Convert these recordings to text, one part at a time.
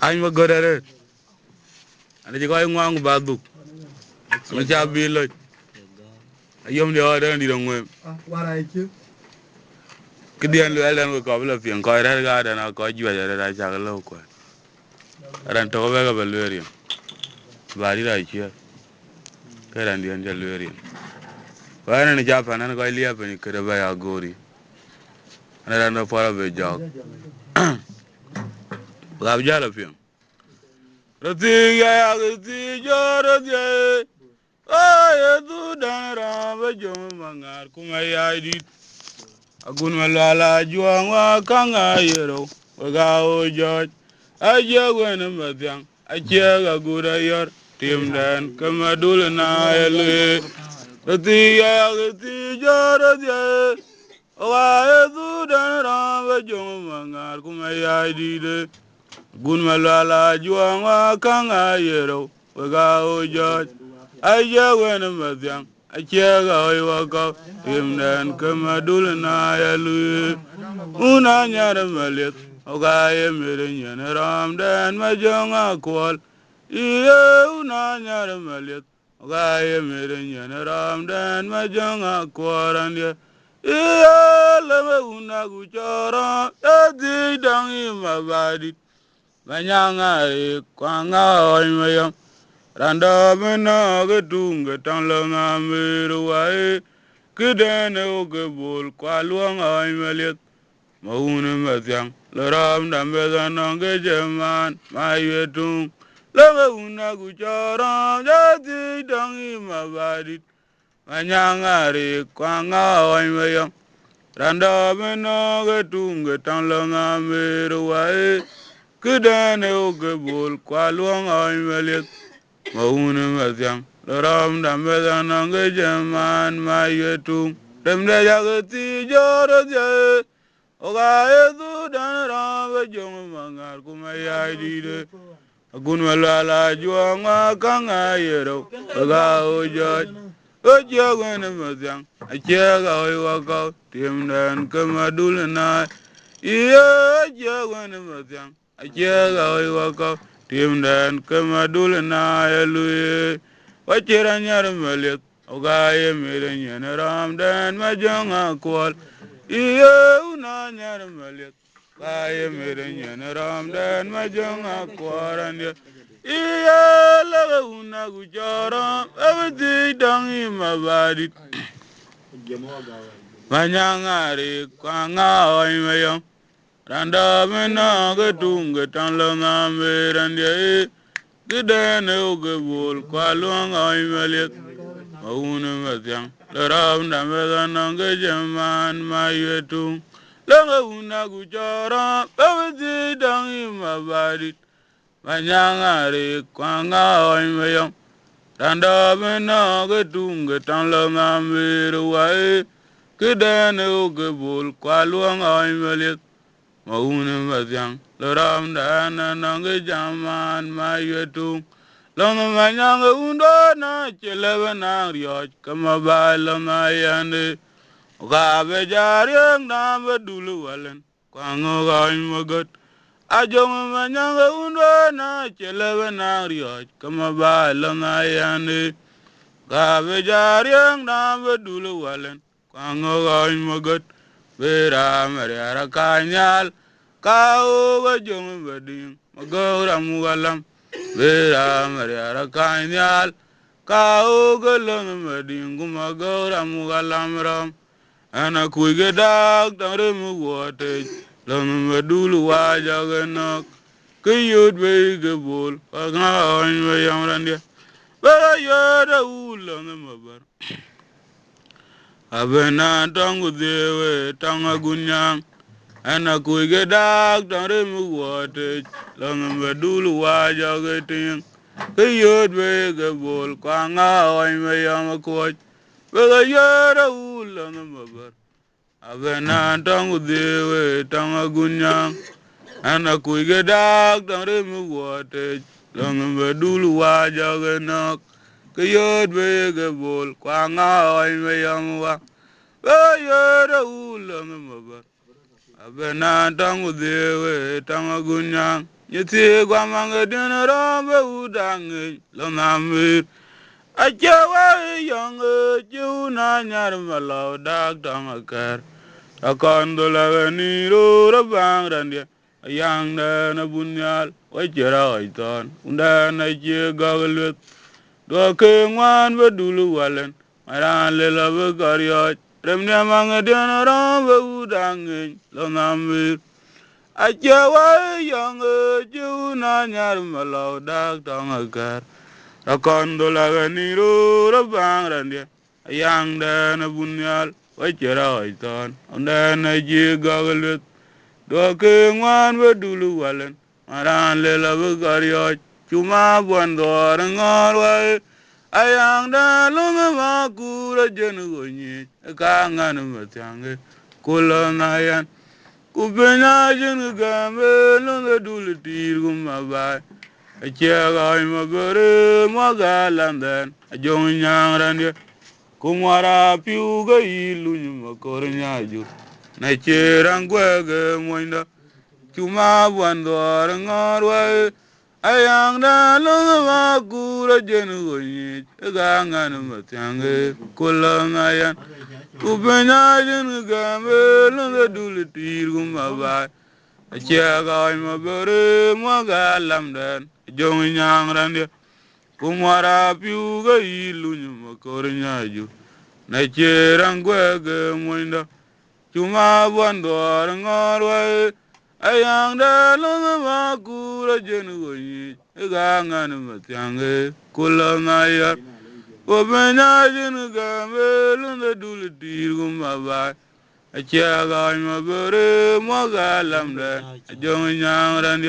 Anh mà gỡ đấy. Anh chỉ có anh ngoan của bà đục. Nó chả bị lợi. Yom đi ở đây đi đồng người. Cái điện lưỡi lên với có là phiền coi ra cái đó nó có chuyện gì ra chắc là lâu quá. Ran to về cái lưỡi riêng. Bà đi ra chưa? Cái ran điện cho lưỡi riêng. Vậy nên chả phải nó coi liệp này cái đó bây giờ gori. Anh ran nó phải về giặc. Gặp giá là phiền. Rati ya rati jo rati. Ay tu dan ra ba jom mangar kuma ya di. Agun malala juang wa kanga yero. Waga o joj. Aja wana madyang. Aja ga gura yor. Tim dan kamadul na ele. Rati ya rati jo rati. Ay tu dan ra ba jom mangar kuma ya di de. Gun malala juang wa kanga yero waga o joj aja wana madyang aja ga oi waka imdan kama dul na ya lu una nyara malet oga ye mere nyana ram dan ma jonga kwal iye una nyara malet oga ye mere nyana ram dan ma jonga kwaran ye iye lama una guchara edi dangi mabadi Manyanga kwanga oimaya randa bena gedung getang lenga miruai kedane oge bol kwaluang oimalet maune matyang leram dambe danange jeman mayetung lenge una guchara jati dangi mabadit manyanga kwanga oimaya randa bena gedung getang lenga miruai Kidane oge bol kwaluang ay malet maune matyang ram dambe danange jaman mayetung demde jagati joro je oga edu dan ram jong mangar kumaya dide agun malala juang kanga yero oga ojoj ojogene matyang achaga oi waka tim dan kamadul na iye ojogene matyang Ajaga oi waka tim dan kamadul na elue wachira nyar malet oga ye mere nyana ram dan majanga kwal iye una nyar malet oga ye mere nyana ram dan majanga kwaran ye iye laga una gujara abdi dangi mabadit manyanga re kwanga oi mayam Randa mena gedung getang lenga merandie gedane oge bol kwaluang ay malet maune matyang leram dambe nange jaman mayetung lenga una guchara babedi dangi mabadit manyanga re kwanga ay mayam randa mena gedung getang lenga meruai gedane oge bol kwaluang ay malet maune matyang leram dana nange jaman mayetung long manyang undo na chelebe na rioj kama bala mayande ga bejareng na bedulu walen kwango gain magot ajong manyang undo na chelebe na rioj kama bala mayande ga bejareng na bedulu walen kwango gain magot Bera Maria Kanyal, Kao Jung Bedin, Magora Mugalam, Bera Maria Kanyal, Kao Galam Bedin, Gumagora Mugalam Ram, and a quick dog, don't remove water, Lam Medulu Wajaganok, Kayud Big Bull, Pagna in my young Randia, but I heard a wool on the mother. Abena tangu dewe tanga gunyang ana kuige dak tare mu wote lang bedulu waja geting kayod be ge bol kwanga oi me yama ko be yara ulang mabar abena tangu dewe tanga gunyang ana kuige dak tare mu wote lang bedulu waja genak kayod be ge bol kwanga oi me yama wa ayara ulang mabar bena tangu dewe tanga gunyang nyeti gwa manga dina rombe udangi lo namir achawa yang juna nyar malo dak tanga kar akandola ni ro rabang randia yang na bunyal wajera aitan unda na je gagalwet do ke ngwan bedulu walen maran le la be garya remnya manga dina rombe udangi lo namir achawa yang juna nyar malo dak tanga kar akandola ni ro rabang randia yang na bunyal wajera aitan unda na je gagalwet do ke ngwan bedulu walen maran le la be garya cuma buandor ngorwa ayang da lunga makura jenu gonyi kangan matyange kulonayan kubenya jenu gambe lunga dulu tir gumaba achaga imagore magalandan ajong nyangran kumara piuga ilu nyuma kornya ju na cherang gwege moinda cuma buandor ngorwa ayang da lunga makura jenu gonyi kangan matyange kulonayan kubenya jenu gambe lunga dulu tir gumaba achaga imagore magalandan ajong nyangran kumara piuga ilu nyuma kornya ju na cherang gwege moinda cuma buandor ngorwa ayang da lunga makura jenu gonyi kangan matyange kulonayan kubenya jenu gambe lunga dulu tir gumaba achaga imagore magalandan ajong nyangran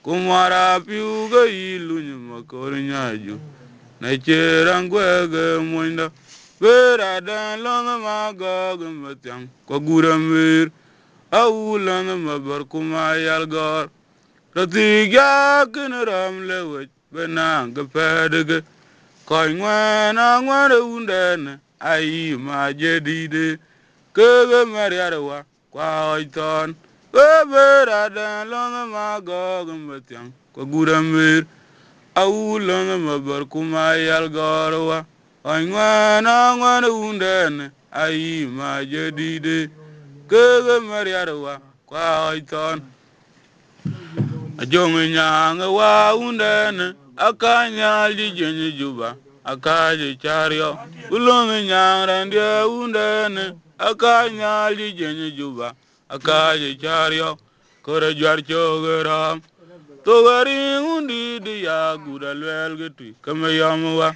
kumara piuga ilu nyuma kornya ju na cherang gwege moinda bera dan longa magog matyang ko guramir awulan mabar kuma yalgor ratiga kinram lewet benang gepedege koy ngwana ngwana unden ai ma jedide kege mariarwa kwa oiton bera dan longa magog matyang ko guramir awulan mabar kuma yalgorwa koy ngwana ngwana unden ai ma jedide kege mariarwa kwa oiton ajong nyang wa unden akanya lijenye juba akaje charyo ulong nyang randia unden akanya lijenye juba akaje charyo kore jwar chogeram togari undi dia gudalwel getui kama yamwa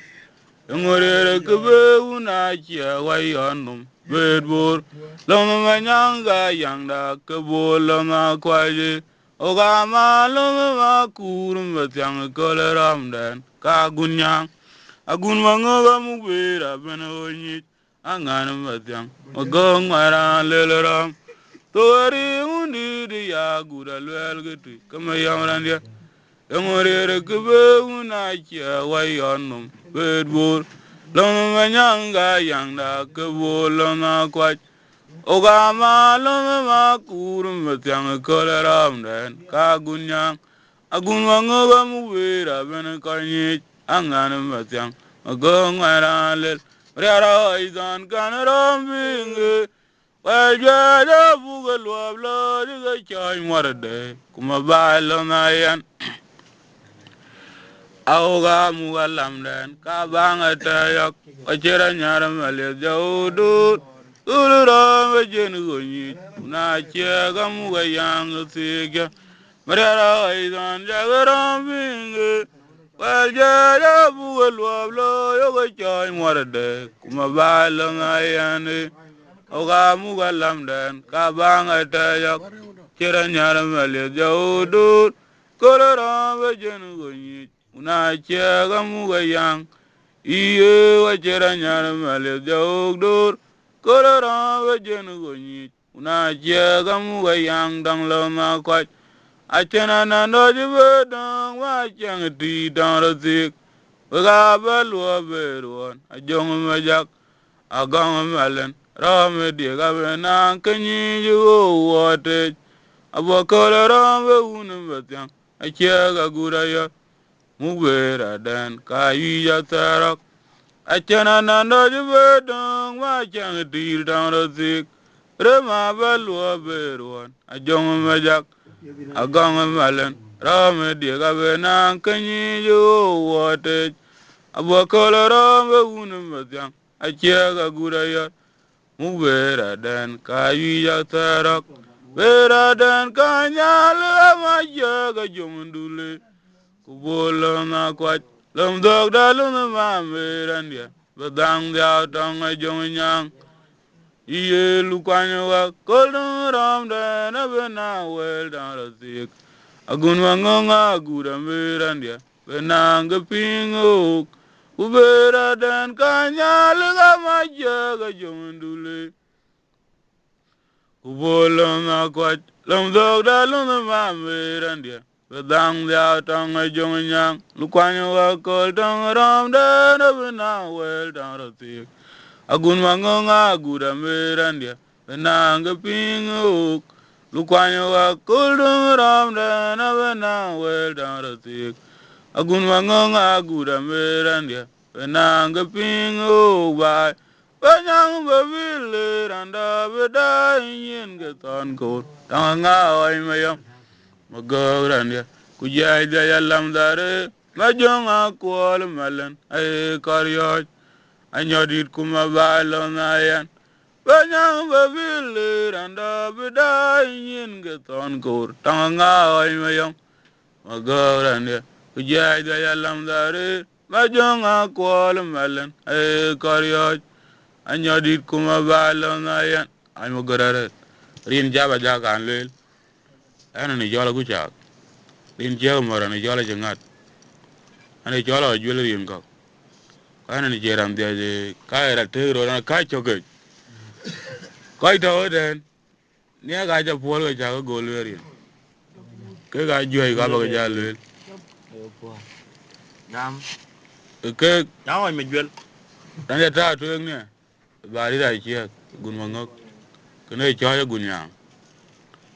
ngorere kebe una chia wayonum bedbor loma nyanga yangda kebo loma kwaje ogama loma kurum batyang koleram den ka gunyang agun mangoga mubera benoni angan batyang ogong mara leleram tori undi dia gudalwel getui kama yamrandia ngorere kebe una chia wayonum bedbor loma nyanga yangda kebo loma kwaj ogama loma kurum batyang koleram den ka gunyang agun wangoga mubera ben kanyi angan batyang ogong maralel riara izan kanaram binge wajada bugal wablo diga chay marde kuma balona yan auga mugalam den ka banga tayak achera nyaram ale jawdu urura wajenu gonyi na chega muga yang tiga marara aidan jagaram binge wajada bugal wablo yoga chay marde kuma balona yan auga mugalam den ka banga tayak chera nyaram ale jawdu urura wajenu gonyi una chega muga yang iye wachera nyaram ale jawdur korora wajenu gonyi una chega muga yang dang loma kwaj achana nando jibe dang wachang ti dang razik waga balwa beruan ajong majak agong malen Rame diega bena kanyi jugo wate. Abo kola rame unum batyang. Achega guraya. Mubera dan kayu tarak. Achana nando jubedong machang dir down the zik. Rema balwa beruan. Ajong majak. Agong malen. Rame diega bena kanyi jugo wate. Abo kola rame unum batyang. Achega guraya. Mubera dan kayu tarak. Bera dan kanyal majaga jomundule. Kubola na kwat. Lam dog da luna mameran dia. Bedang dia tong a jomnyang. Iye lukwanya wa kolung ram dan abena wel dan rasik. Agun wangonga gura meran dia. Benang kepinguk. Ubera dan kanyal majaga jomundule. Kubola na kwat. Lam dog da luna mameran dia. Bedang dia tong a jomnyang. Lukwanya wa kol tong ram dan abena wel dan rasik. Agun mangonga gura meran dia. Benang kepinguk. Lukwanya wa kol tong ram dan abena wel dan rasik. Agun mangonga gura meran dia. Benang kepinguk bai. Banyang babile randa beda yin keton ko. Tanga oi mayam. Magauran dia. Kujai jaya lam dare. Majong akwal malan. Ay karyoj. Anyodit kuma balon ayan. Banyang babile randa beda yin keton ko. Tanga oi mayam. Magauran dia. Kujai jaya lam dare. Majong akwal malan. Ay karyoj. Anyodit kuma balon ayan. Ay magararet. Rin jaba jaka anlil. Ana ni jola guchak. Rin jaba mara ni jola jengat. Ana jola wajwele rin kak. Ana ni jeram dia je. Kaya ra tegro na kaya choke. Kaya tawa den. Niya kaya puol ka chaka golwe rin. Kaya kaya juhay ka baka jalwil. Nam. Kaya. Nam ay medwel. Ranya taa tuwek niya. Bari ra chiyak. Gun mangok. Kena choya gunyang.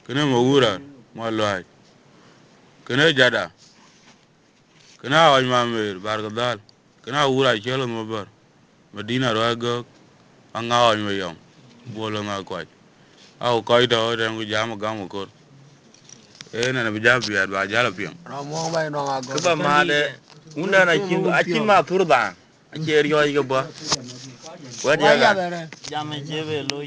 Kena mawura. Malwaj. Kena jada. Kena awaj mamir. Bargadal. Kena wura chelo mabar. Madina roagok. Anga awaj mayam. Bolo nga kwaj. Aw koi tawa den ku jama gamu kor. Na bijab biad ba jala piang. Ramong bay no nga go. Kuba made. Unda na achin ma turban. Achi eriyo iga ba. Wadi aga. Jam jebe lo